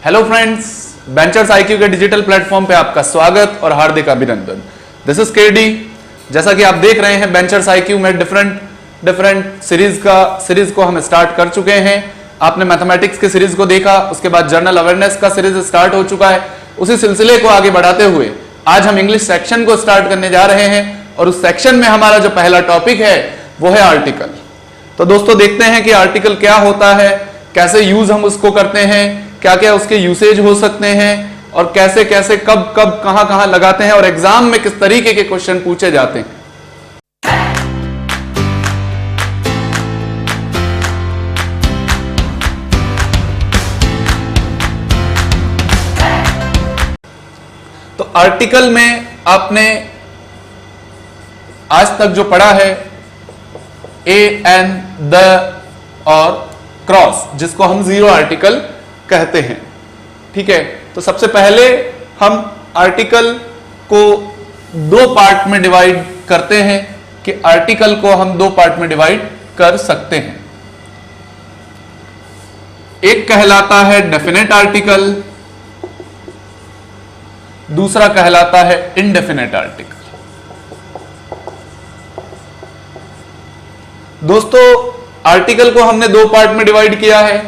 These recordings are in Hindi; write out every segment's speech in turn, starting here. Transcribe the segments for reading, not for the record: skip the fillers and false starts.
हेलो फ्रेंड्स, बेंचर्स आईक्यू के डिजिटल प्लेटफॉर्म पे आपका स्वागत और हार्दिक अभिनंदन। This is KD. जैसा कि आप देख रहे हैं, बेंचर्स आईक्यू में डिफरेंट सीरीज को हम स्टार्ट कर चुके हैं। आपने मैथमेटिक्स की सीरीज को देखा, उसके बाद जनरल अवेयरनेस का सीरीज स्टार्ट हो चुका है। उसी सिलसिले को आगे बढ़ाते हुए आज हम इंग्लिश सेक्शन को स्टार्ट करने जा रहे हैं और उस सेक्शन में हमारा जो पहला टॉपिक है वो है आर्टिकल। तो दोस्तों देखते हैं कि आर्टिकल क्या होता है, कैसे यूज हम उसको करते हैं, क्या क्या उसके यूसेज हो सकते हैं और कैसे कैसे कब कब कहां कहां लगाते हैं और एग्जाम में किस तरीके के क्वेश्चन पूछे जाते हैं। तो आर्टिकल में आपने आज तक जो पढ़ा है ए एन द और क्रॉस, जिसको हम जीरो आर्टिकल कहते हैं। ठीक है, तो सबसे पहले हम आर्टिकल को दो पार्ट में डिवाइड करते हैं कि आर्टिकल को हम दो पार्ट में डिवाइड कर सकते हैं। एक कहलाता है डेफिनेट आर्टिकल, दूसरा कहलाता है इनडेफिनेट आर्टिकल। दोस्तों आर्टिकल को हमने दो पार्ट में डिवाइड किया है।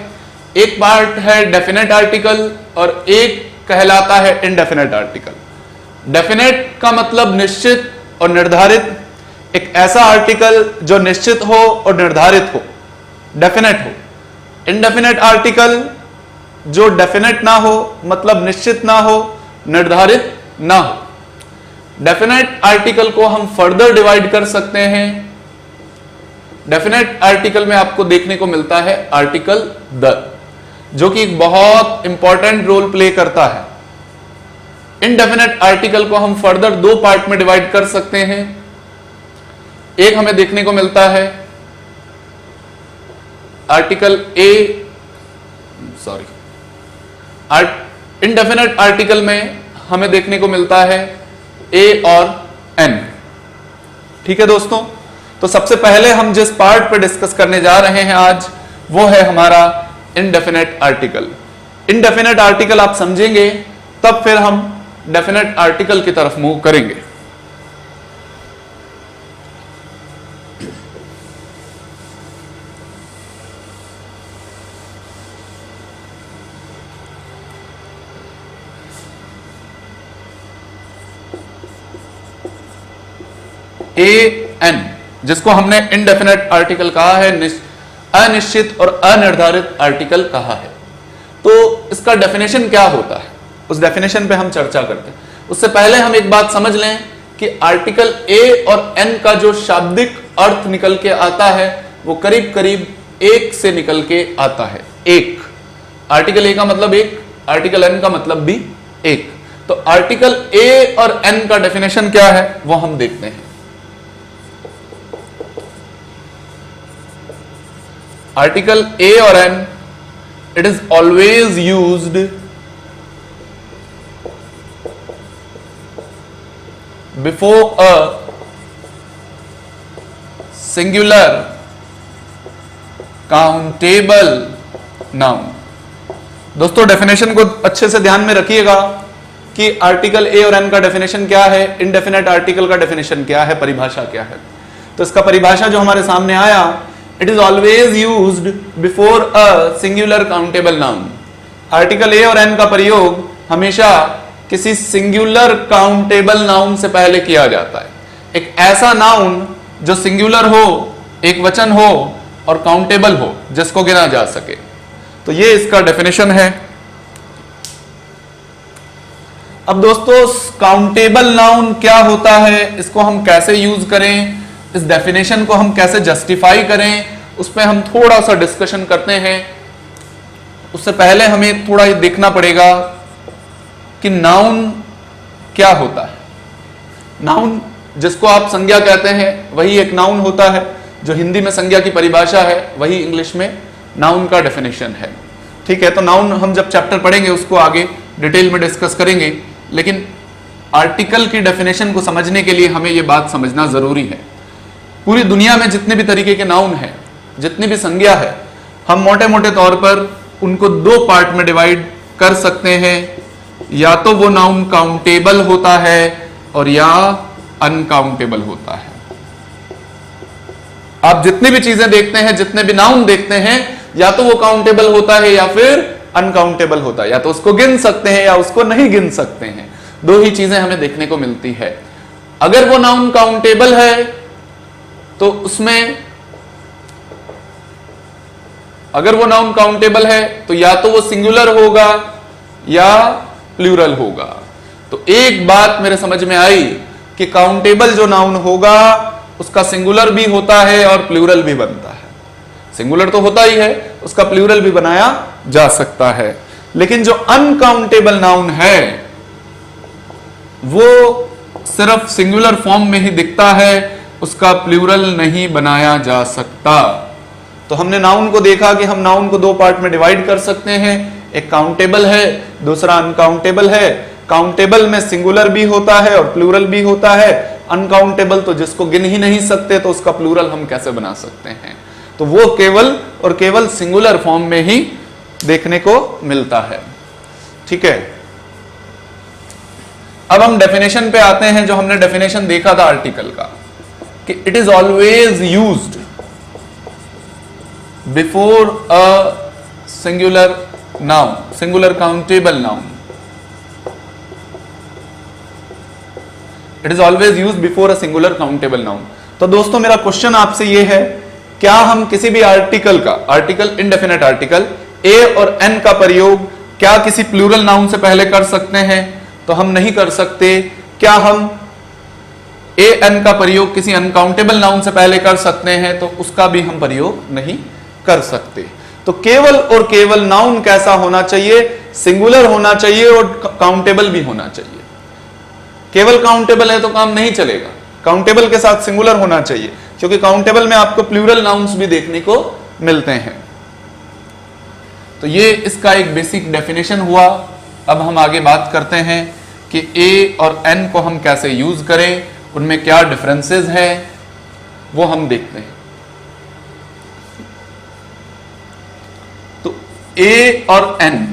एक पार्ट है डेफिनेट आर्टिकल और एक कहलाता है इनडेफिनेट आर्टिकल। डेफिनेट का मतलब निश्चित और निर्धारित, एक ऐसा आर्टिकल जो निश्चित हो और निर्धारित हो, डेफिनेट हो। इनडेफिनेट आर्टिकल जो डेफिनेट ना हो, मतलब निश्चित ना हो, निर्धारित ना हो। डेफिनेट आर्टिकल को हम फर्दर डिवाइड कर सकते हैं। डेफिनेट आर्टिकल में आपको देखने को मिलता है आर्टिकल द, जो कि एक बहुत इंपॉर्टेंट रोल प्ले करता है। इनडेफिनेट आर्टिकल को हम फर्दर दो पार्ट में डिवाइड कर सकते हैं। एक हमें देखने को मिलता है आर्टिकल इनडेफिनेट आर्टिकल में हमें देखने को मिलता है ए और एन। ठीक है दोस्तों, तो सबसे पहले हम जिस पार्ट पर डिस्कस करने जा रहे हैं आज, वो है हमारा इनडेफिनेट आर्टिकल। इनडेफिनेट आर्टिकल आप समझेंगे तब फिर हम डेफिनेट आर्टिकल की तरफ मूव करेंगे। ए एन, जिसको हमने इनडेफिनेट आर्टिकल कहा है, अनिश्चित और अनिर्धारित आर्टिकल कहा है। तो इसका डेफिनेशन क्या होता है, उस डेफिनेशन पे हम चर्चा करते हैं। उससे पहले हम एक बात समझ लें कि आर्टिकल ए और एन का जो शाब्दिक अर्थ निकल के आता है वो करीब करीब एक से निकल के आता है। एक, आर्टिकल ए का मतलब एक, आर्टिकल एन का मतलब भी एक। तो आर्टिकल ए और एन का डेफिनेशन क्या है वो हम देखते हैं। आर्टिकल ए और N, it is always used before a singular countable noun। दोस्तों डेफिनेशन को अच्छे से ध्यान में रखिएगा कि आर्टिकल ए और एन का डेफिनेशन क्या है, इनडेफिनेट आर्टिकल का डेफिनेशन क्या है, परिभाषा क्या है। तो इसका परिभाषा जो हमारे सामने आया, It is always used before a singular countable noun। Article A और एन का प्रयोग हमेशा किसी सिंगुलर काउंटेबल नाउन से पहले किया जाता है। एक ऐसा नाउन जो सिंगुलर हो, एक वचन हो और काउंटेबल हो, जिसको गिना जा सके। तो ये इसका डेफिनेशन है। अब दोस्तों काउंटेबल नाउन क्या होता है, इसको हम कैसे यूज करें, इस डेफिनेशन को हम कैसे जस्टिफाई करें, उस पर हम थोड़ा सा डिस्कशन करते हैं। उससे पहले हमें थोड़ा ये देखना पड़ेगा कि नाउन क्या होता है। नाउन जिसको आप संज्ञा कहते हैं वही एक नाउन होता है। जो हिंदी में संज्ञा की परिभाषा है वही इंग्लिश में नाउन का डेफिनेशन है। ठीक है, तो नाउन हम जब चैप्टर पढ़ेंगे उसको आगे डिटेल में डिस्कस करेंगे, लेकिन आर्टिकल की डेफिनेशन को समझने के लिए हमें यह बात समझना जरूरी है। पूरी दुनिया में जितने भी तरीके के नाउन हैं, जितनी भी संज्ञा है, हम मोटे मोटे तौर पर उनको दो पार्ट में डिवाइड कर सकते हैं, या तो वो नाउन काउंटेबल होता है और या अनकाउंटेबल होता है। आप जितनी भी चीजें देखते हैं, जितने भी नाउन देखते हैं, या तो वो काउंटेबल होता है या फिर अनकाउंटेबल होता है, या तो उसको गिन सकते हैं या उसको नहीं गिन सकते हैं। दो ही चीजें हमें देखने को मिलती है। अगर वो नाउन काउंटेबल है तो उसमें, अगर वो नाउन काउंटेबल है तो या तो वो सिंगुलर होगा या प्लूरल होगा। तो एक बात मेरे समझ में आई कि काउंटेबल जो नाउन होगा उसका सिंगुलर भी होता है और प्लूरल भी बनता है। सिंगुलर तो होता ही है, उसका प्लूरल भी बनाया जा सकता है। लेकिन जो अनकाउंटेबल नाउन है वो सिर्फ सिंगुलर फॉर्म में ही दिखता है, उसका प्लूरल नहीं बनाया जा सकता। तो हमने नाउन को देखा कि हम नाउन को दो पार्ट में डिवाइड कर सकते हैं, एक काउंटेबल है, दूसरा अनकाउंटेबल है। काउंटेबल में सिंगुलर भी होता है और प्लूरल भी होता है। अनकाउंटेबल तो जिसको गिन ही नहीं सकते, तो उसका प्लूरल हम कैसे बना सकते हैं? तो वो केवल और केवल सिंगुलर फॉर्म में ही देखने को मिलता है। ठीक है, अब हम डेफिनेशन पे आते हैं। जो हमने डेफिनेशन देखा था आर्टिकल का कि it is always used before a singular noun, singular countable noun. It is always used before a singular countable noun. तो दोस्तों मेरा क्वेश्चन आपसे यह है, क्या हम किसी भी आर्टिकल का, आर्टिकल इंडेफिनेट आर्टिकल ए और एन का प्रयोग क्या किसी प्लूरल नाउन से पहले कर सकते हैं? तो हम नहीं कर सकते। क्या हम ए एन का प्रयोग किसी अनकाउंटेबल नाउन से पहले कर सकते हैं? तो उसका भी हम प्रयोग नहीं कर सकते। तो केवल और केवल नाउन कैसा होना चाहिए? सिंगुलर होना चाहिए और काउंटेबल भी होना चाहिए। केवल काउंटेबल है तो काम नहीं चलेगा, काउंटेबल के साथ सिंगुलर होना चाहिए, क्योंकि काउंटेबल में आपको प्लूरल नाउन्स भी देखने को मिलते हैं। तो ये इसका एक बेसिक डेफिनेशन हुआ। अब हम आगे बात करते हैं कि ए और एन को हम कैसे यूज करें, उनमें क्या डिफरेंसेस हैं, वो हम देखते हैं। तो ए और एन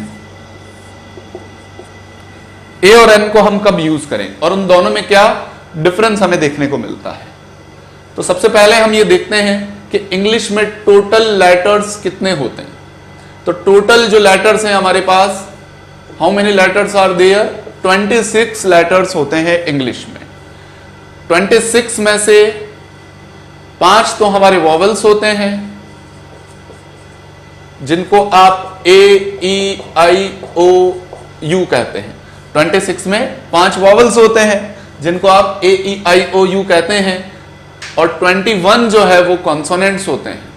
को हम कब यूज करें और उन दोनों में क्या डिफरेंस हमें देखने को मिलता है? तो सबसे पहले हम ये देखते हैं कि इंग्लिश में टोटल लेटर्स कितने होते हैं। तो टोटल जो लेटर्स हैं हमारे पास, how many letters are there? 26 letters होते हैं इंग्लिश में। 26 में से 5 तो हमारे वॉवल्स होते हैं, जिनको आप ए, ई, आई, ओ, यू कहते हैं। 26 में 5 वॉवल्स होते हैं जिनको आप ए, ई, आई, ओ, यू कहते हैं। और 21 जो है वो कॉन्सोनेंट्स होते हैं।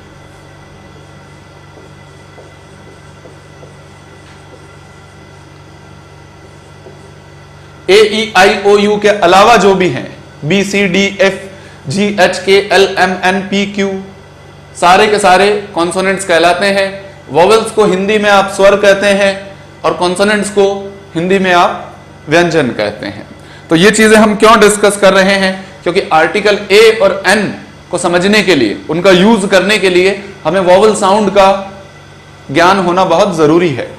ए, ई, आई, ओ, यू के अलावा जो भी हैं, B, C, D, F, G, H, K, L, M, N, P, Q, सारे के सारे कॉन्सोनेंट्स कहलाते हैं। वॉवल्स को हिंदी में आप स्वर कहते हैं और कॉन्सोनेंट्स को हिंदी में आप व्यंजन कहते हैं। तो ये चीजें हम क्यों डिस्कस कर रहे हैं? क्योंकि आर्टिकल ए और एन को समझने के लिए, उनका यूज करने के लिए हमें वॉवल साउंड का ज्ञान होना बहुत जरूरी है,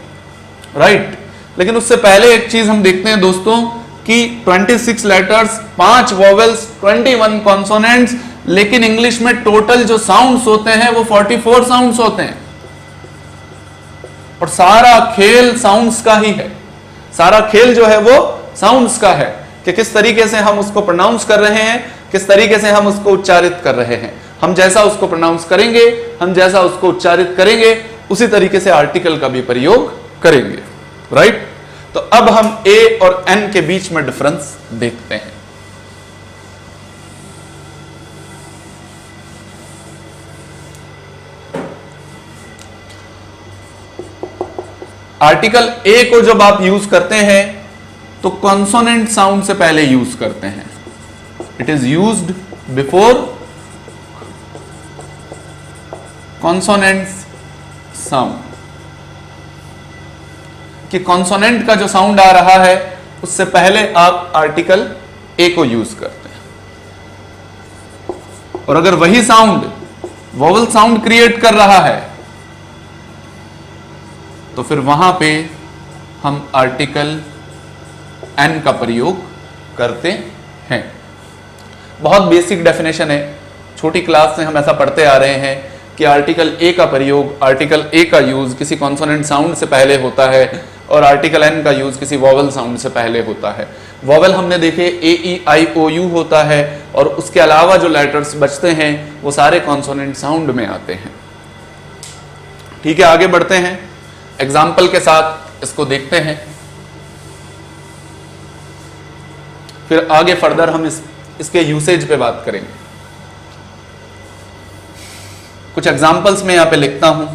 राइट? लेकिन उससे पहले एक चीज हम देखते हैं दोस्तों कि 26 लेटर्स, 5 वॉवेल्स, 21 कॉन्सोनेंट्स, लेकिन इंग्लिश में टोटल जो साउंड्स होते हैं वो 44 साउंड्स होते हैं। और सारा खेल साउंड्स का ही है। सारा खेल जो है वो साउंड्स का है कि किस तरीके से हम उसको प्रोनाउंस कर रहे हैं, किस तरीके से हम उसको उच्चारित कर रहे हैं। हम जैसा उसको प्रोनाउंस करेंगे, हम जैसा उसको उच्चारित करेंगे, उसी तरीके से आर्टिकल का भी प्रयोग करेंगे, राइट? तो अब हम ए और एन के बीच में डिफरेंस देखते हैं। आर्टिकल ए को जब आप यूज करते हैं तो कॉन्सोनेंट साउंड से पहले यूज करते हैं। It is used before consonant sound. कि कॉन्सोनेंट का जो साउंड आ रहा है उससे पहले आप आर्टिकल ए को यूज करते हैं। और अगर वही साउंड वोवल साउंड क्रिएट कर रहा है तो फिर वहां पे हम आर्टिकल एन का प्रयोग करते हैं। बहुत बेसिक डेफिनेशन है, छोटी क्लास से हम ऐसा पढ़ते आ रहे हैं कि आर्टिकल ए का प्रयोग, आर्टिकल ए का यूज किसी कॉन्सोनेंट साउंड से पहले होता है और आर्टिकल एन का यूज किसी वॉवल साउंड से पहले होता है। वॉवल हमने देखे ए ई आई ओ यू होता है और उसके अलावा जो लेटर्स बचते हैं वो सारे कॉन्सोनेंट साउंड में आते हैं। ठीक है, आगे बढ़ते हैं, एग्जाम्पल के साथ इसको देखते हैं, फिर आगे फर्दर हम इसके यूसेज पे बात करेंगे। कुछ एग्जाम्पल्स में यहां पे लिखता हूं।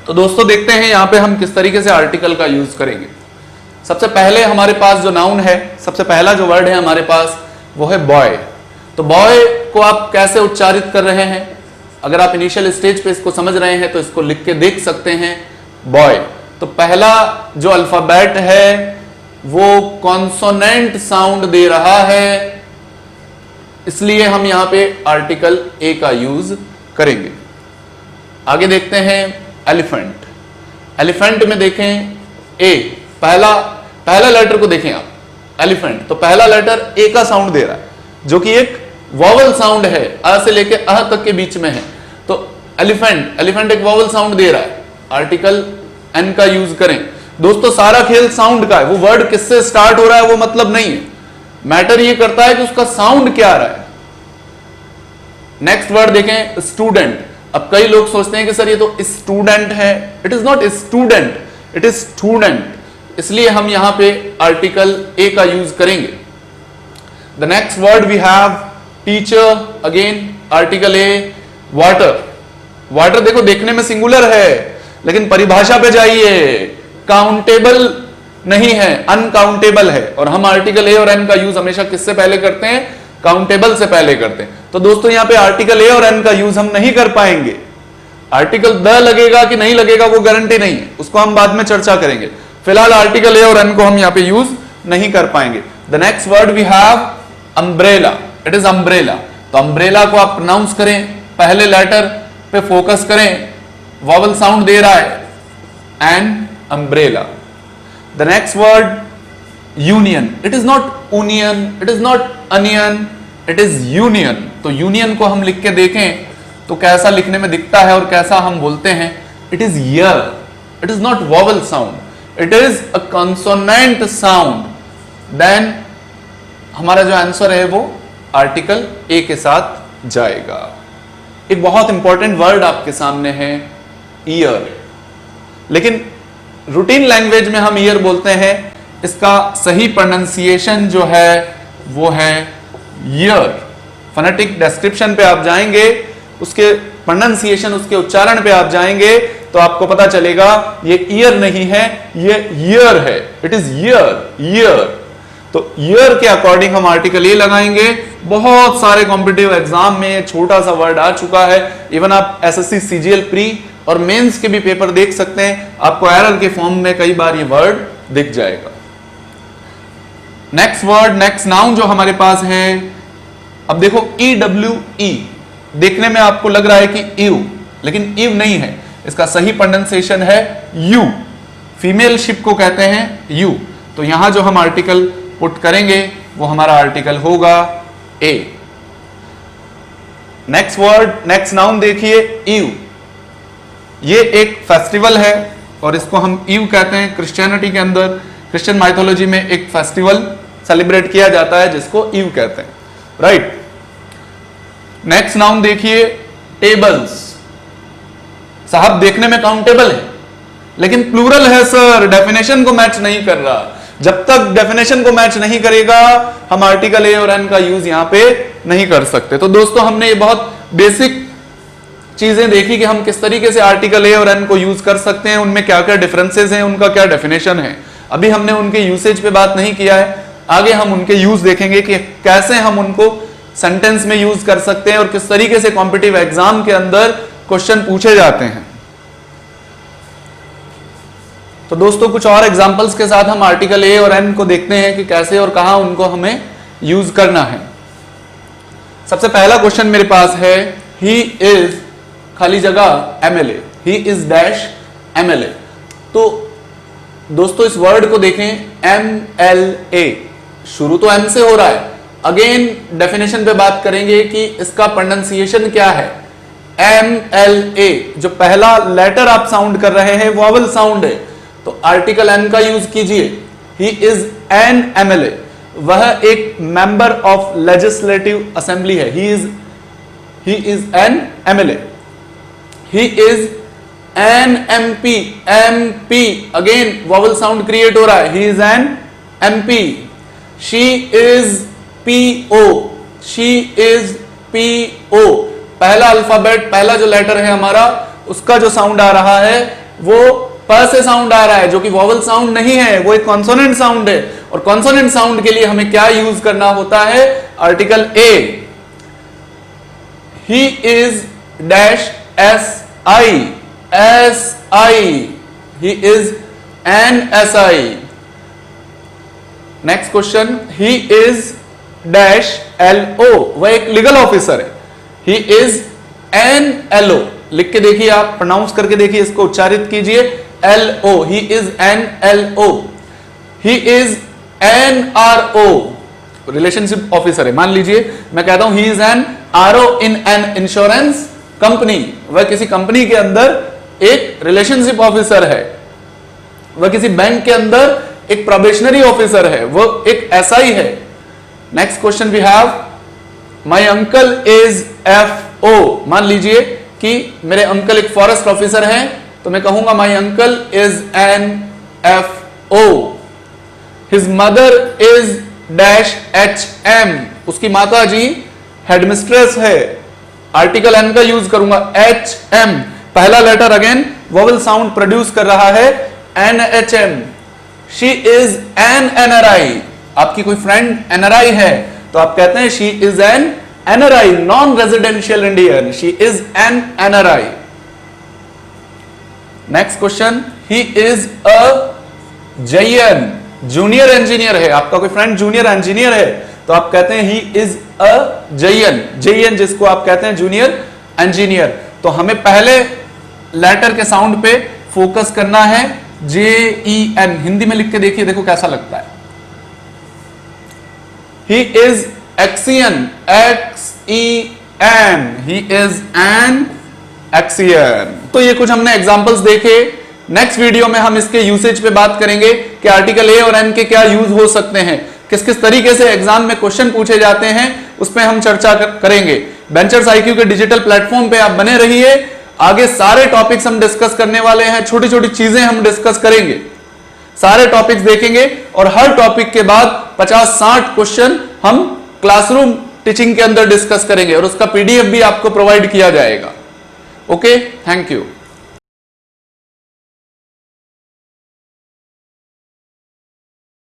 तो दोस्तों देखते हैं यहां पे हम किस तरीके से आर्टिकल का यूज करेंगे। सबसे पहले हमारे पास जो नाउन है, सबसे पहला जो वर्ड है हमारे पास वो है बॉय। तो बॉय को आप कैसे उच्चारित कर रहे हैं, अगर आप इनिशियल स्टेज पे इसको समझ रहे हैं तो इसको लिख के देख सकते हैं, बॉय। तो पहला जो अल्फाबेट है वो कॉन्सोनेंट साउंड दे रहा है, इसलिए हम यहां पे आर्टिकल ए का यूज करेंगे। आगे देखते हैं एलिफेंट। एलिफेंट में देखें ए, पहला लेटर को देखें आप, एलिफेंट, तो पहला लेटर ए का साउंड दे रहा है जो कि एक वॉवल साउंड है, अ से लेके अह तक के बीच में है। तो एलिफेंट एक वॉवल साउंड दे रहा है, आर्टिकल एन का यूज करें। दोस्तों सारा खेल साउंड का है, वो वर्ड किससे स्टार्ट हो रहा है वो मतलब नहीं है, मैटर ये करता है कि उसका साउंड क्या आ रहा है। नेक्स्ट वर्ड देखें स्टूडेंट। अब कई लोग सोचते हैं कि सर ये तो स्टूडेंट है, it is not student, it is student, इसलिए हम यहां पे आर्टिकल ए का यूज करेंगे। The next word we have teacher, again article A. Water, water देखो देखने में सिंगुलर है लेकिन परिभाषा पे जाइए, काउंटेबल नहीं है, अनकाउंटेबल है, और हम आर्टिकल ए और एन का यूज हमेशा किससे पहले करते हैं, काउंटेबल से पहले करते हैं। तो दोस्तों यहां पे आर्टिकल ए और एन का यूज हम नहीं कर पाएंगे। आर्टिकल द लगेगा कि नहीं लगेगा वो गारंटी नहीं है, उसको हम बाद में चर्चा करेंगे। फिलहाल आर्टिकल ए और एन को हम यहां पे यूज नहीं कर पाएंगे। The next word we have umbrella, it is umbrella. तो अम्ब्रेला को आप प्रोनाउंस करें, पहले लेटर पे फोकस करें, वॉवल साउंड दे रहा है, an umbrella. The next word union, it is not union, it is not onion, it is union. तो यूनियन को हम लिख के देखें तो कैसा लिखने में दिखता है और कैसा हम बोलते हैं, इट इज यर, it is not vowel sound, it is a consonant sound. Then हमारा जो आंसर है वो आर्टिकल ए के साथ जाएगा। एक बहुत इंपॉर्टेंट वर्ड आपके सामने है ईयर, लेकिन रूटीन लैंग्वेज में हम ईयर बोलते हैं, इसका सही प्रोनाउंसिएशन जो है वो है ईयर। फोनेटिक डिस्क्रिप्शन पे आप जाएंगे, उसके प्रोनाउंसिएशन, उसके उच्चारण पे आप जाएंगे तो आपको पता चलेगा ये ईयर नहीं है, ये ईयर है, इट इज ईयर, ईयर। तो ईयर के अकॉर्डिंग हम आर्टिकल ए लगाएंगे। बहुत सारे कॉम्पिटिटिव एग्जाम में छोटा सा वर्ड आ चुका है, इवन आप एसएससी सीजीएल प्री और मेंस के भी पेपर देख सकते हैं, आपको एरर के फॉर्म में कई बार ये वर्ड दिख जाएगा। नेक्स्ट वर्ड, नेक्स्ट नाउन जो हमारे पास है, अब देखो EWE, देखने में आपको लग रहा है कि इव, लेकिन इव नहीं है, इसका सही प्रोनाउंसिएशन है यू। फीमेल शिप को कहते हैं यू। तो यहां जो हम आर्टिकल पुट करेंगे वो हमारा आर्टिकल होगा ए। नेक्स्ट वर्ड, नेक्स्ट नाउन देखिए ईव। ये एक फेस्टिवल है और इसको हम ईव कहते हैं। क्रिश्चियनिटी के अंदर, क्रिश्चियन माइथोलॉजी में एक फेस्टिवल सेलिब्रेट किया जाता है जिसको ईव कहते हैं, राइट। नेक्स्ट नाउन देखिए, टेबल्स। साहब देखने में काउंटेबल है लेकिन प्लूरल है सर, डेफिनेशन को मैच नहीं कर रहा। जब तक डेफिनेशन को मैच नहीं करेगा हम आर्टिकल ए और एन का यूज यहां पे नहीं कर सकते। तो दोस्तों हमने ये बहुत बेसिक चीजें देखी कि हम किस तरीके से आर्टिकल ए और एन को यूज कर सकते हैं, उनमें क्या क्या डिफरेंसेस हैं, उनका क्या डेफिनेशन है। अभी हमने उनके यूसेज पे बात नहीं किया है, आगे हम उनके यूज देखेंगे कि कैसे हम उनको सेंटेंस में यूज कर सकते हैं और किस तरीके से कॉम्पिटिटिव एग्जाम के अंदर क्वेश्चन पूछे जाते हैं। तो दोस्तों कुछ और एग्जांपल्स के साथ हम आर्टिकल ए और एन को देखते हैं कि कैसे और कहां उनको हमें यूज करना है। सबसे पहला क्वेश्चन मेरे पास है, ही इज खाली जगह MLA, he is dash MLA. तो दोस्तों इस वर्ड को देखें, एमएलए, शुरू तो एम से हो रहा है। अगेन डेफिनेशन पे बात करेंगे कि इसका प्रोनाउंसिएशन क्या है। एमएलए, जो पहला लेटर आप साउंड कर रहे हैं वॉवल साउंड है, तो आर्टिकल एन का यूज कीजिए। ही इज एन एमएलए, वह एक मेंबर ऑफ लेजिस्लेटिव असेंबली है। He is N MLA. He is N MP, MP, again vowel sound create हो रहा है। He is N MP. She is PO, she is PO, पहला अल्फाबेट, पहला जो लेटर है हमारा, उसका जो साउंड आ रहा है वो प से साउंड आ रहा है, जो कि वॉवल साउंड नहीं है, वो एक कॉन्सोनेंट साउंड है। और कॉन्सोनेंट साउंड के लिए हमें क्या यूज करना होता है, article A. He is dash S I, S I, he is an S I. Next question, he is dash L O, वह एक लीगल ऑफिसर है। He is an L O, लिख के देखिए, आप प्रोनाउंस करके देखिए, इसको उच्चारित कीजिए, L O, he is an L O. He is an R O, relationship officer है। मान लीजिए मैं कहता हूं he is an R O in an insurance company, वह किसी कंपनी के अंदर एक रिलेशनशिप ऑफिसर है। वह किसी बैंक के अंदर एक प्रोबेशनरी ऑफिसर है, वह एक एसआई है। Next question we have, my uncle is F O. मान लीजिए कि मेरे अंकल एक फॉरेस्ट ऑफिसर हैं, तो मैं कहूंगा my uncle is an F O. His mother is dash H M, उसकी माता जी हेडमिस्ट्रेस है। आर्टिकल एन का यूज करूंगा, एच एम, पहला letter again vowel sound produce कर रहा है, an H M. She is an NRI, आपकी कोई फ्रेंड एनआरआई है तो आप कहते हैं she is an NRI, non residential Indian, she is an NRI. Next question, he is a Jayan, junior engineer है। आपका कोई फ्रेंड जूनियर इंजीनियर है तो आप कहते हैं ही इज अ जयन, जयन जिसको आप कहते हैं जूनियर इंजीनियर। तो हमें पहले लेटर के साउंड पे फोकस करना है, जे ई एन। हिंदी में लिख के देखिए, देखो कैसा लगता है। He is xian, X E N, he is an xian. तो ये कुछ हमने एग्जांपल्स देखे। नेक्स्ट वीडियो में हम इसके यूसेज पे बात करेंगे कि आर्टिकल ए और एन के क्या यूज हो सकते हैं, किस किस तरीके से एग्जाम में क्वेश्चन पूछे जाते हैं, उस पर हम चर्चा करेंगे। बेंचर्स आईक्यू के डिजिटल प्लेटफॉर्म पे आप बने रहिए, आगे सारे टॉपिक्स हम डिस्कस करने वाले हैं, छोटी छोटी चीजें हम डिस्कस करेंगे, सारे टॉपिक्स देखेंगे और हर टॉपिक के बाद 50-60 क्वेश्चन हम क्लासरूम टीचिंग के अंदर डिस्कस करेंगे और उसका पीडीएफ भी आपको प्रोवाइड किया जाएगा। Okay, thank you.